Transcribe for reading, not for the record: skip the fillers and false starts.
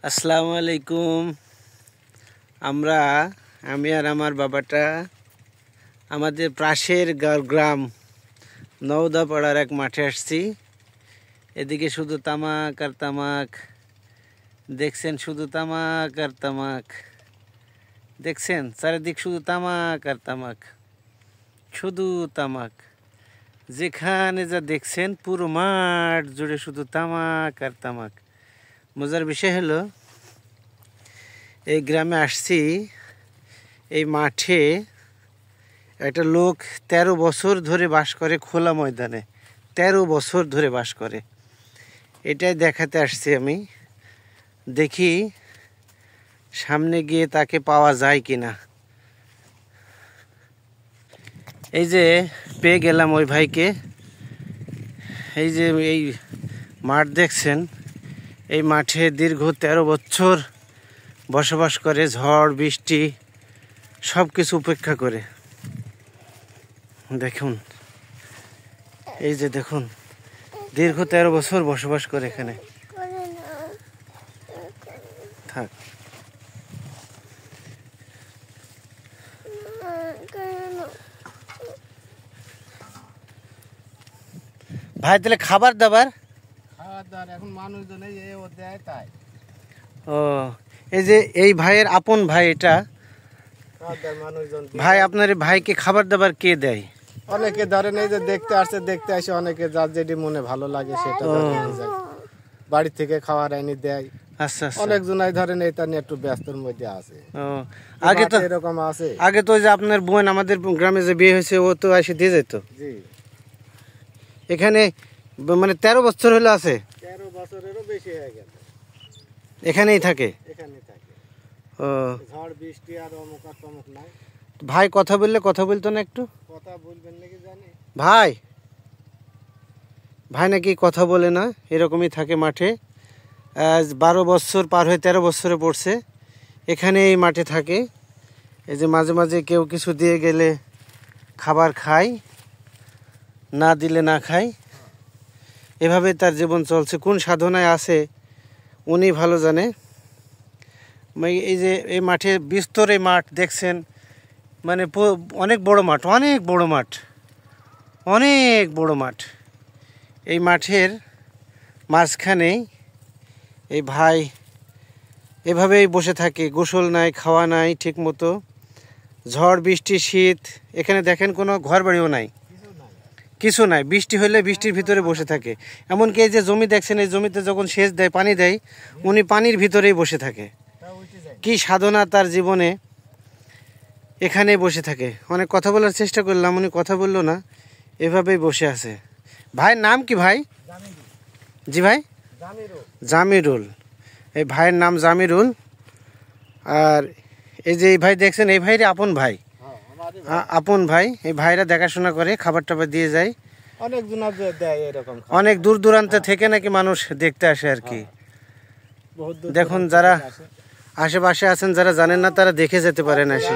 আসসালামু আলাইকুম। আমি আর আমার বাবাটা আমাদের পাশের গ্রাম নওদাপাড়ার এক মাঠে আসছি। এদিকে শুধু তামাক আর তামাক দেখছেন, শুধু তামাক আর তামাক দেখছেন, চারিদিক শুধু তামাক আর তামাক, শুধু তামাক। যেখানে যা দেখছেন পুরো মাঠ জুড়ে শুধু তামাক আর তামাক। মজার বিষয় হলো, এই গ্রামে আসছি, এই মাঠে একটা লোক 13 বছর ধরে বাস করে খোলা ময়দানে, 13 বছর ধরে বাস করে। এটাই দেখাতে আসছি আমি, দেখি সামনে গিয়ে তাকে পাওয়া যায় কিনা। এই যে পেয়ে গেলাম ওই ভাইকে। এই যে এই মাঠ দেখছেন, এই মাঠে দীর্ঘ 13 বছর বসবাস করে, ঝড় বৃষ্টি সব কিছু উপেক্ষা করে। দেখুন, এই যে দেখুন, দীর্ঘ 13 বছর বসবাস করে এখানে। থাক ভাই, তাহলে খাবার দাবার এখন মানুষজন দেয় তাই। ও, এই যে এই ভাইয়ের আপন ভাই, এটা মানুষজন ভাই, আপনার এই ভাইকে খাবার দাবার কে দেয়? অনেকে ধরেন এই যে দেখতে আসে, দেখতে আসে অনেকে যার যেটি মনে ভালো লাগে সেটা বাড়ি থেকে খাবার এনে দেয়। আচ্ছা আচ্ছা। অনেকজনাই ধরেন এটা নিয়ে একটু ব্যস্তর মধ্যে আছে। ও, আগে তো এরকম আছে। আগে তো ওই যে আপনার বোন আমাদের গ্রামে যে বিয়ে হয়েছে, ও তো এসে দিয়ে যেত। জি, এখানে মানে 13 বছর হলো আছে, 13 বছরেরও বেশি হয়ে গেল, এখানেই থাকে। এখানে থাকে। ও, ঝড় বৃষ্টি আর অমুক আর তমুক নাই। ভাই কথা বললে কথা বলতো না একটু? কথা বলবেন নাকি জানি। ভাই ভাই নাকি কথা বলে না, এরকমই থাকে মাঠে। আজ 12 বছর পার হয়ে 13 বছরে পড়ছে, এখানে এই মাঠে থাকে। এই যে মাঝে মাঝে কেউ কিছু দিয়ে গেলে খাবার খায়, না দিলে না খায়। এভাবে তার জীবন চলছে। কোন সাধনায় আছে উনি ভালো জানে। এই যে এই মাঠে বিস্তর এই মাঠ দেখছেন, মানে অনেক বড় মাঠ, অনেক বড় মাঠ, অনেক বড় মাঠ। এই মাঠের মাঝখানে এই ভাই এভাবেই বসে থাকে, গোসল নাই, খাওয়া নাই ঠিক মতো, ঝড় বৃষ্টি শীত। এখানে দেখেন কোনো ঘর বাড়িও নাই, কিছু নাই। বৃষ্টি হলে বৃষ্টির ভিতরে বসে থাকে। এমনকি এই যে জমি দেখছেন, এই জমিতে যখন সেচ দেয়, পানি দেয়, উনি পানির ভিতরেই বসে থাকে। কি সাধনা তার জীবনে, এখানেই বসে থাকে। অনেক কথা বলার চেষ্টা করলাম, উনি কথা বললো না, এভাবেই বসে আছে। ভাইয়ের নাম কি ভাই? জি ভাই, জামিরুল। এই ভাইয়ের নাম জামিরুল। আর এই যে এই ভাই দেখছেন, এই ভাইয়ের আপন ভাই, আপন ভাই। এই ভাইরা দেখাশোনা করে, খাবার টাবার দিয়ে যায়। অনেক দূর দূরান্ত থেকে নাকি মানুষ দেখতে আসে আর কি। দেখুন, যারা আশেপাশে আছেন, যারা জানেন না, তারা দেখে যেতে পারেন আসে।